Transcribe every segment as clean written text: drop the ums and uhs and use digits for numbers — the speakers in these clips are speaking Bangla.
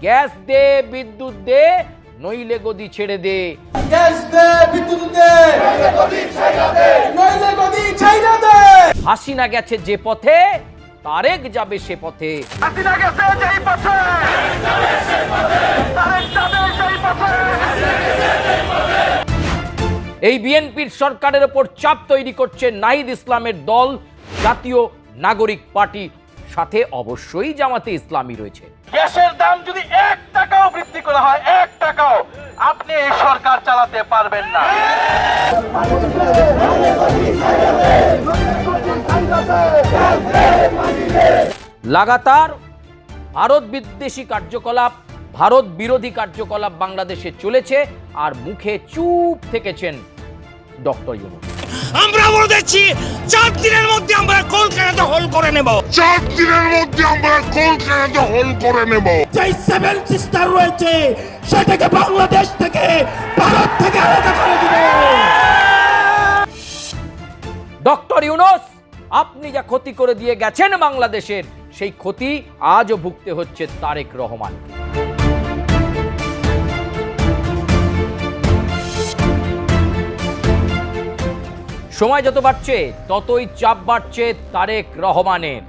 গ্যাস দে, বিদ্যুৎ দে, নইলে গদি ছেড়ে দে। গ্যাস দে, বিদ্যুৎ দে, নইলে গদি ছাইড়া দে, নইলে গদি ছাইড়া দে। হাসিনা গেছে যে পথে, তারেক যাবে সে পথে। হাসিনা গেছে যেই পথে, তারেক যাবে সেই পথে। এই বিএনপির সরকারের ওপর চাপ তৈরি করছে নাহিদ ইসলামের দল জাতীয় নাগরিক পার্টি, সাথে অবশ্যই জামাতে ইসলামী রয়েছে। গ্যাসের দাম যদি 1 টাকাও বৃদ্ধি করা হয়, 1 টাকাও, আপনি এই সরকার চালাতে পারবেন না। লাগাতার ভারত বিদ্বেষী কার্যকলাপ, ভারত বিরোধী কার্যকলাপ বাংলাদেশে চলেছে, আর মুখে চুপ থেকেছেন ডক্টর ইউনূস। আমরা বলে দিচ্ছি 4 দিনের মধ্যে আমরা কলকাতা দখল করে নেব। 4 দিনের মধ্যে আমরা কলকাতা দখল করে নেব। যেই 7 সিস্টার রয়েছে সেটাকে বাংলাদেশ থেকে, ভারত থেকে আলাদা করে দিব। ডক্টর ইউনূস, আপনি যা ক্ষতি করে দিয়ে গেছেন বাংলাদেশের, সেই ক্ষতি আজও ভুগতে হচ্ছে তারেক রহমানকে। সময় যত বাড়ছে ততই চাপ বাড়ছে তারেক রহমানের,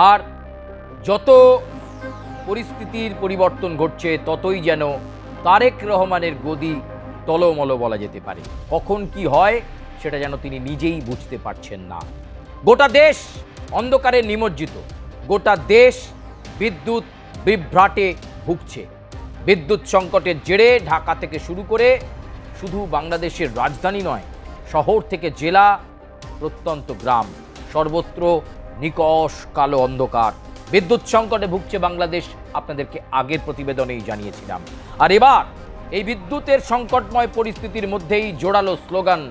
আর যত পরিস্থিতির পরিবর্তন ঘটছে ততই যেন তারেক রহমানের গদি টলমল বলা যেতে পারে। কখন কি হয় সেটা যেন তিনি নিজেই বুঝতে পারছেন না। গোটা দেশ অন্ধকারে নিমজ্জিত, গোটা দেশ বিদ্যুৎ বিভ্রাটে ভুগছে। বিদ্যুৎ সংকটের জেরে ঢাকা থেকে শুরু করে শুধু বাংলাদেশের রাজধানী নয়, শহর থেকে জেলা, প্রত্যন্ত গ্রাম, সর্বত্র নিকষ কালো অন্ধকার। বিদ্যুৎ সংকটে ভুগছে বাংলাদেশ, আপনাদেরকে আগের প্রতিবেদনেই জানিয়েছিলাম। আর এবার এই বিদ্যুতের সংকটময় পরিস্থিতির মধ্যেই জোরালো স্লোগান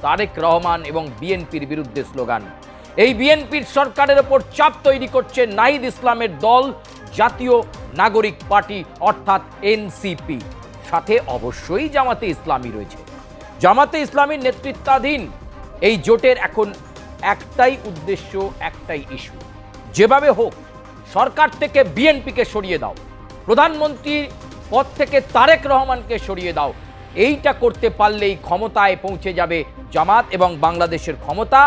তারেক রহমান এবং বিএনপির বিরুদ্ধে স্লোগান। এই বিএনপির সরকারের ওপর চাপ তৈরি করছে নাহিদ ইসলামের দল জাতীয় নাগরিক পার্টি অর্থাৎ এনসিপি, সাথে অবশ্যই জামাতে ইসলামী রয়েছে। জামাতে ইসলামীর নেতৃত্বাধীন এই জোটের এখন একটাই উদ্দেশ্য, একটাই ইস্যু, যেভাবে হোক সরকার থেকে বিএনপিকে সরিয়ে দাও, প্রধানমন্ত্রীর পদ থেকে তারেক রহমানকে সরিয়ে দাও। এইটা করতে পারলেই ক্ষমতায় পৌঁছে যাবে জামাত এবং বাংলাদেশের ক্ষমতা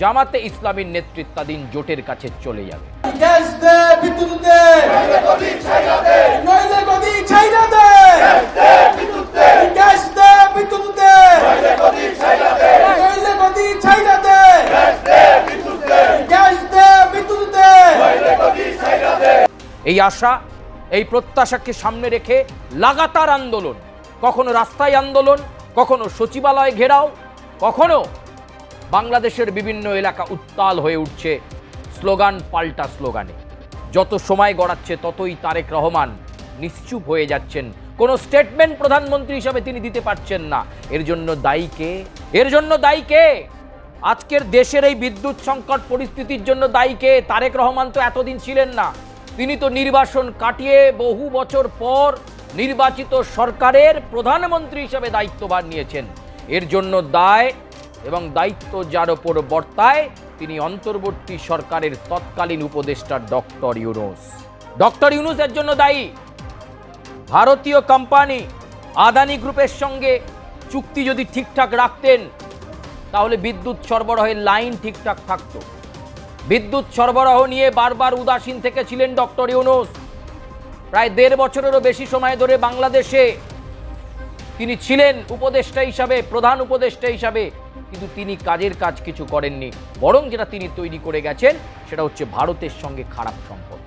জামাতে ইসলামীর নেতৃত্বাধীন জোটের কাছে চলে যাবে। গ্যাস দে, বিদ্যুৎ দে, নইলে গদি ছাইড়া দে, নইলে গদি ছাইড়া দে। গ্যাস দে, বিদ্যুৎ দে, গ্যাস দে, বিদ্যুৎ দে, নইলে গদি ছাইড়া দে, নইলে গদি ছাইড়া দে। গ্যাস দে, বিদ্যুৎ দে, গ্যাস দে, বিদ্যুৎ দে, নইলে গদি ছাইড়া দে। এই আশা, এই প্রত্যাশাকে সামনে রেখে লাগাতার আন্দোলন, কখনো রাস্তায় আন্দোলন, কখনো সচিবালয় ঘেরাও, কখনো বাংলাদেশের বিভিন্ন এলাকা উত্তাল হয়ে উঠছে স্লোগান পাল্টা স্লোগানে। যত সময় গড়াচ্ছে ততই তারেক রহমান নিশ্চুপ হয়ে যাচ্ছেন, কোনো স্টেটমেন্ট প্রধানমন্ত্রী হিসাবে তিনি দিতে পারছেন না। এর জন্য দায়ী কে? এর জন্য দায়ী কে? আজকের দেশের এই বিদ্যুৎ সংকট পরিস্থিতির জন্য দায়ী কে? তারেক রহমান তো এতদিন ছিলেন না, তিনি তো নির্বাসন কাটিয়ে বহু বছর পর নির্বাচিত সরকারের প্রধানমন্ত্রী হিসাবে দায়িত্বভার নিয়েছেন। এর জন্য দায় এবং দায়িত্ব যার ওপর বর্তায় তিনি অন্তর্বর্তী সরকারের তৎকালীন উপদেষ্টা ডক্টর ইউনূস। ডক্টর ইউনূস এর জন্য দায়ী। ভারতীয় কোম্পানি আদানি গ্রুপের সঙ্গে চুক্তি যদি ঠিকঠাক রাখতেন তাহলে বিদ্যুৎ সরবরাহের লাইন ঠিকঠাক থাকতো। বিদ্যুৎ সরবরাহ নিয়ে বারবার উদাসীন থেকেছিলেন ডক্টর ইউনূস। প্রায় 1.5 বছরেরও বেশি সময় ধরে বাংলাদেশে তিনি ছিলেন উপদেষ্টা হিসাবে, প্রধান উপদেষ্টা হিসাবে, কিন্তু তিনি কাজের কাজ কিছু করেননি। বরং যেটা তিনি তৈরি করে গেছেন সেটা হচ্ছে ভারতের সঙ্গে খারাপ সম্পর্ক।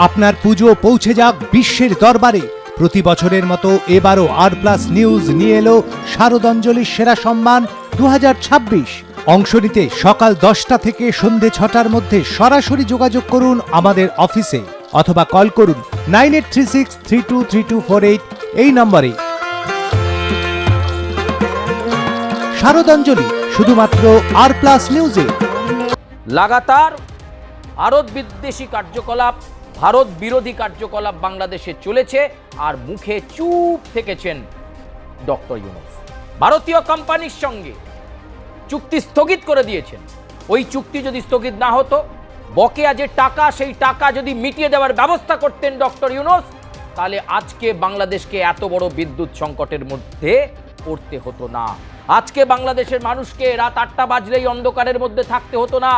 আপনার পুজো পৌঁছে যাক বিশ্বের দরবারে। প্রতি বছরের মতো এবারও আর+ নিউজ নিয়ে এলো শারদাঞ্জলির সেরা সম্মান 2026। অংশ নিতে সকাল 10টা থেকে সন্ধে 6টার মধ্যে সরাসরি যোগাযোগ করুন আমাদের অফিসে অথবা কল করুন 9836323248 এই নম্বরে। শারদাঞ্জলি শুধুমাত্র আর+ নিউজে। লাগাতার ভারত বিদ্বেষী কার্যকলাপ, ভারত বিরোধী কার্যকলাপ বাংলাদেশে চলেছে, আর মুখে চুপ থেকেছেন ডক্টর ইউনূস। ভারতীয় কোম্পানির সঙ্গে চুক্তি স্থগিত করে দিয়েছেন। ওই চুক্তি যদি স্থগিত না হতো, বকেয়া যে টাকা, সেই টাকা যদি মিটিয়ে দেওয়ার ব্যবস্থা করতেন ডক্টর ইউনূস, তাহলে আজকে বাংলাদেশকে এত বড় বিদ্যুৎ সংকটের মধ্যে পড়তে হতো না। আজকে বাংলাদেশের মানুষকে রাত 8টা বাজলেই অন্ধকারের মধ্যে থাকতে হতো না।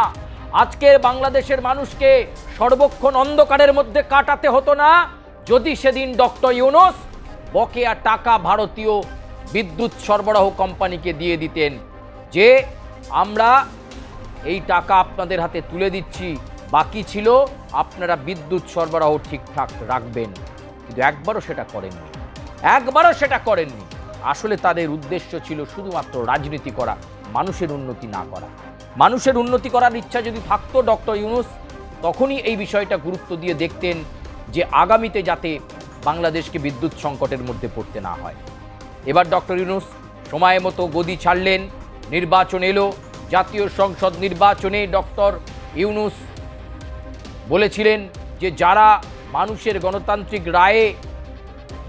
আজকে বাংলাদেশের মানুষকে সর্বক্ষণ অন্ধকারের মধ্যে কাটাতে হতো না, যদি সেদিন ডক্টর ইউনূস বকেয়া টাকা ভারতীয় বিদ্যুৎ সরবরাহ কোম্পানিকে দিয়ে দিতেন যে আমরা এই টাকা আপনাদের হাতে তুলে দিচ্ছি, বাকি ছিল আপনারা বিদ্যুৎ সরবরাহ ঠিকঠাক রাখবেন। কিন্তু একবারও সেটা করেননি। আসলে তাদের উদ্দেশ্য ছিল শুধুমাত্র রাজনীতি করা, মানুষের উন্নতি না করা। মানুষের উন্নতি করার ইচ্ছা যদি থাকতো ডক্টর ইউনূস তখনই এই বিষয়টা গুরুত্ব দিয়ে দেখতেন যে আগামীতে যাতে বাংলাদেশকে বিদ্যুৎ সংকটের মধ্যে পড়তে না হয়। এবার ডক্টর ইউনূস সময় মতো গদি ছাড়লেন, নির্বাচন এলো। জাতীয় সংসদ নির্বাচনে ডক্টর ইউনূস বলেছিলেন যে যারা মানুষের গণতান্ত্রিক রায়ে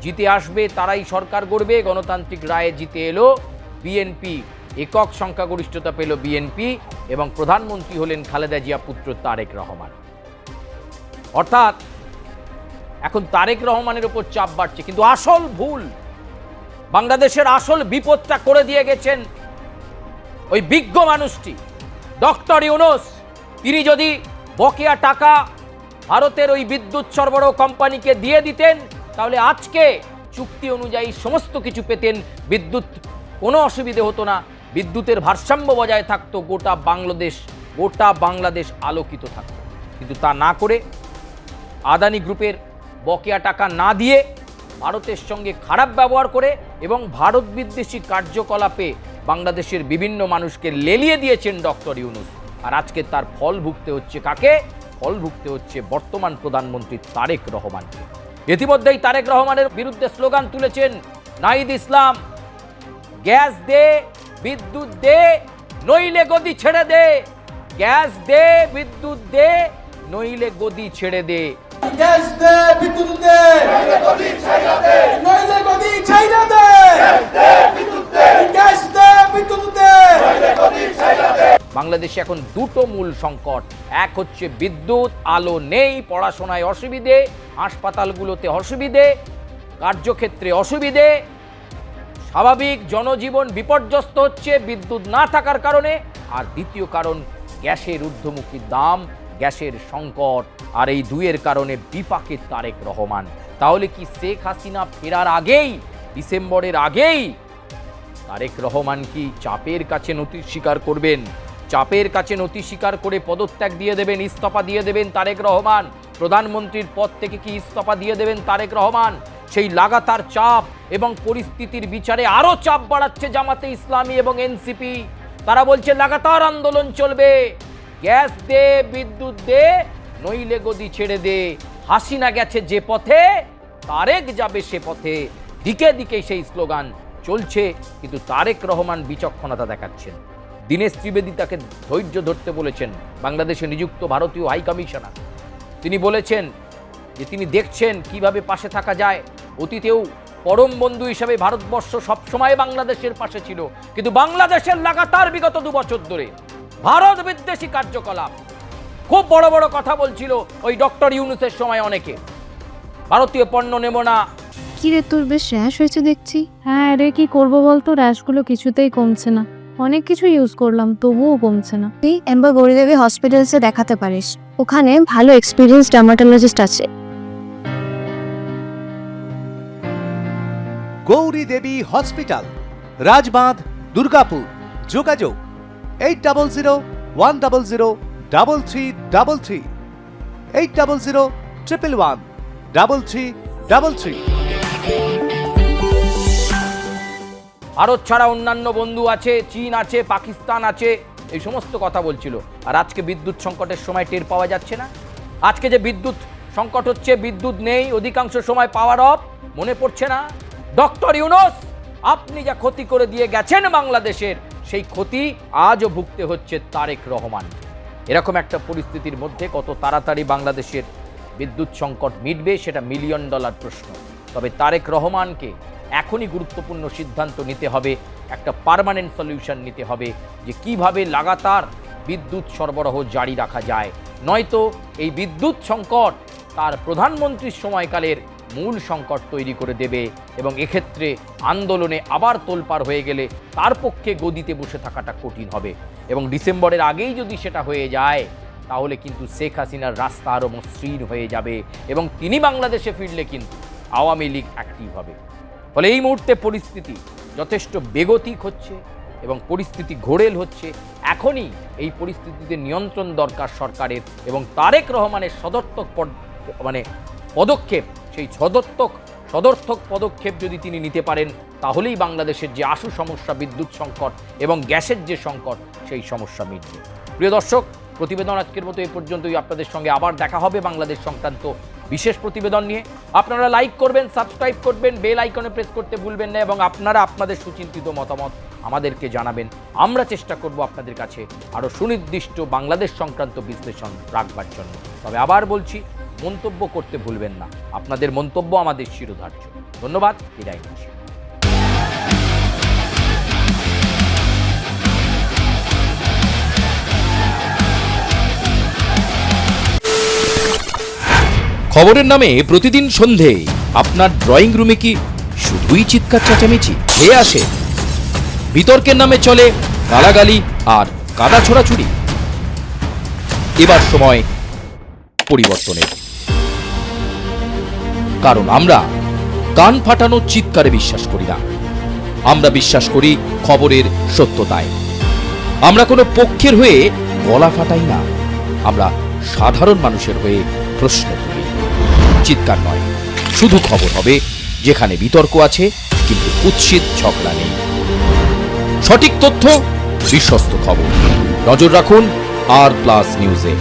জিতে আসবে তারাই সরকার গড়বে। গণতান্ত্রিক রায়ে জিতে এলো বিএনপি, একক সংখ্যাগরিষ্ঠতা পেল বিএনপি এবং প্রধানমন্ত্রী হলেন খালেদা জিয়া পুত্র তারেক রহমান। অর্থাৎ এখন তারেক রহমানের উপর চাপ বাড়ছে, কিন্তু আসল ভুল, বাংলাদেশের আসল বিপদটা করে দিয়ে গেছেন ওই বিজ্ঞ মানুষটি ডক্টর ইউনূস। তিনি যদি বকেয়া টাকা ভারতের ওই বিদ্যুৎ সরবরাহ কোম্পানিকে দিয়ে দিতেন তাহলে আজকে চুক্তি অনুযায়ী সমস্ত কিছু পেতেন, বিদ্যুৎ কোনো অসুবিধে হতো না, বিদ্যুতের ভারসাম্য বজায় থাকতো, গোটা বাংলাদেশ আলোকিত থাকতো। কিন্তু তা না করে আদানি গ্রুপের বকেয়া টাকা না দিয়ে ভারতের সঙ্গে খারাপ ব্যবহার করে এবং ভারত বিদ্বেষী কার্যকলাপে বাংলাদেশের বিভিন্ন মানুষকে লেলিয়ে দিয়েছেন ডক্টর ইউনূস। আর আজকে তার ফল ভুগতে হচ্ছে কাকে? ফল ভুগতে হচ্ছে বর্তমান প্রধানমন্ত্রী তারেক রহমানকে। ইতিমধ্যেই তারেক রহমানের বিরুদ্ধে স্লোগান তুলেছেন নাহিদ ইসলাম, গ্যাস দে, বিদ্যুৎ দে, নইলে গদি ছেড়ে দে। গ্যাস দে, বিদ্যুৎ দে, নইলে গদি ছেড়ে দে। গ্যাস দে, বিদ্যুৎ দে, নইলে গদি ছাইরা দে, নইলে গদি ছাইরা দে। গ্যাস দে, বিদ্যুৎ দে, গ্যাস দে, বিদ্যুৎ দে, নইলে গদি ছাইরা দে। বাংলাদেশে এখন দুটো মূল সংকট, এক হচ্ছে বিদ্যুৎ, আলো নেই, পড়াশোনায় অসুবিধে, হাসপাতালগুলোতে অসুবিধে, কার্যক্ষেত্রে অসুবিধে, স্বাভাবিক জনজীবন বিপর্যস্ত হচ্ছে বিদ্যুৎ না থাকার কারণে। আর দ্বিতীয় কারণ গ্যাসের ঊর্ধ্বমুখী দাম, গ্যাসের সংকট। আর এই দুইয়ের কারণে বিপাকে তারেক রহমান। তাহলে কি শেখ হাসিনা ফেরার আগেই, ডিসেম্বরের আগেই তারেক রহমান কি চাপের কাছে নতি স্বীকার করবেন? চাপের কাছে নতি স্বীকার করে পদত্যাগ দিয়ে দেবেন, ইস্তফা দিয়ে দেবেন তারেক রহমান? প্রধানমন্ত্রীর পদ থেকে কি ইস্তফা দিয়ে দেবেন তারেক রহমান? সেই লাগাতার চাপ এবং পরিস্থিতির বিচারে আরো চাপ বাড়াচ্ছে জামাতে ইসলামী এবং এনসিপি। তারা বলছে লাগাতার আন্দোলন চলবে, গ্যাস দে, বিদ্যুৎ দে, নইলে গদি ছেড়ে দে। হাসিনা গেছে যে পথে, তারেক যাবে সে পথে। দিকে দিকে সেই স্লোগান চলছে, কিন্তু তারেক রহমান বিচক্ষণতা দেখাচ্ছেন। দীনেশ ত্রিবেদী তাকে ধৈর্য ধরতে বলেছেন, বাংলাদেশে নিযুক্ত ভারতীয় হাই কমিশনার। তিনি বলেছেন যে তিনি দেখছেন কিভাবে পাশে থাকা যায়। অতীতেও পরম বন্ধু হিসেবে ভারতবর্ষ সবসময় বাংলাদেশের পাশে ছিল, কিন্তু বাংলাদেশের লাগাতার বিগত 2 বছর ধরে ভারত বিদ্বেষী কার্যকলাপ। খুব বড় বড় কথা বলছিল ওই ডক্টর ইউনূসের সময় অনেকে, ভারতীয় পণ্য নেব না। কি রে, তোর বেশ র্যাশ হয়েছে দেখছি। হ্যাঁ রে, কি করবো বলতো, র্যাশগুলো কিছুতেই কমছে না। অনেক কিছু ইউজ করলাম তবুও কমছে না। তুই এম্বার গৌরীদেবী হসপিটালসে দেখাতে পারিস, ওখানে ভালো এক্সপিরিয়েন্স ডার্মাটোলজিস্ট আছে। গৌরী দেবী হসপিটাল, রাজবাঁধ, দুর্গাপুর। যোগাযোগ 8001003333, 8001113333। ভারত ছাড়া অন্যান্য বন্ধু আছে, চীন আছে, পাকিস্তান আছে, এই সমস্ত কথা বলছিল। আর আজকে বিদ্যুৎ সংকটের সময় টের পাওয়া যাচ্ছে না। আজকে যে বিদ্যুৎ সংকট হচ্ছে, বিদ্যুৎ নেই, অধিকাংশ সময় পাওয়ার অফ, মনে পড়ছে না? ডক্টর ইউনূস, আপনি যা ক্ষতি করে দিয়ে গেছেন বাংলাদেশের, সেই ক্ষতি আজও ভুগতে হচ্ছে তারেক রহমান। এরকম একটা পরিস্থিতির মধ্যে কত তাড়াতাড়ি বাংলাদেশের বিদ্যুৎ সংকট মিটবে সেটা $1 মিলিয়ন প্রশ্ন। তবে তারেক রহমানকে এখনই গুরুত্বপূর্ণ সিদ্ধান্ত নিতে হবে, একটা পার্মানেন্ট সলিউশন নিতে হবে যে কিভাবে লাগাতার বিদ্যুৎ সরবরাহ জারি রাখা যায়। নয়তো এই বিদ্যুৎ সংকট তার প্রধানমন্ত্রীর সময়কালের মূল সংকট তৈরি করে দেবে এবং এক্ষেত্রে আন্দোলনে আবার তোলপাড় হয়ে গেলে তার পক্ষে গদিতে বসে থাকাটা কঠিন হবে এবং ডিসেম্বরের আগেই যদি সেটা হয়ে যায় তাহলে কিন্তু শেখ হাসিনার রাস্তা আরও মসৃণ হয়ে যাবে এবং তিনি বাংলাদেশে ফিরলে কিন্তু আওয়ামী লীগ অ্যাক্টিভ হবে। ফলে এই মুহূর্তে পরিস্থিতি যথেষ্ট বেগতিক হচ্ছে এবং পরিস্থিতি ঘোরেল হচ্ছে। এখনই এই পরিস্থিতিতে নিয়ন্ত্রণ দরকার সরকারের এবং তারেক রহমানের সদর্থক পদক্ষেপ, সেই সদর্থক পদক্ষেপ যদি তিনি নিতে পারেন তাহলেই বাংলাদেশের যে আশু সমস্যা, বিদ্যুৎ সংকট এবং গ্যাসের যে সংকট, সেই সমস্যা মিটবে। প্রিয় দর্শক, প্রতিবেদন আজকের মতো এই পর্যন্তই। আপনাদের সঙ্গে আবার দেখা হবে বাংলাদেশ সংক্রান্ত বিশেষ প্রতিবেদন নিয়ে। আপনারা লাইক করবেন, সাবস্ক্রাইব করবেন, বেল আইকনে প্রেস করতে ভুলবেন না এবং আপনারা আপনাদের সুচিন্তিত মতামত আমাদেরকে জানাবেন। আমরা চেষ্টা করব আপনাদের কাছে আরও সুনির্দিষ্ট বাংলাদেশ সংক্রান্ত বিশ্লেষণ রাখবার জন্য। তবে আবার বলছি, মন্তব্য করতে ভুলবেন না। আপনাদের মন্তব্য আমাদের শিরোধার্য। ধন্যবাদ, বিদায় নিচ্ছি। খবরের নামে প্রতিদিন সন্ধে আপনার ড্রয়িং রুমে কি শুধুই চিৎকার চেঁচামেচি কে আসে? বিতর্কের নামে চলে গালাগালি আর কাদা ছোড়াছুড়ি। এবার সময় পরিবর্তনের, কারণ আমরা কান ফাটানো চিৎকারে বিশ্বাস করি না। আমরা বিশ্বাস করি খবরের সত্যতায়। আমরা কোনো পক্ষের হয়ে গলা ফাটাই না, আমরা সাধারণ মানুষের হয়ে প্রশ্ন করি। চিৎকার নয়, শুধু খবর হবে যেখানে বিতর্ক আছে কিন্তু কুৎসিত ঝগড়া নেই। সঠিক তথ্য, বিশ্বস্ত খবর। নজর রাখুন আর প্লাস নিউজে।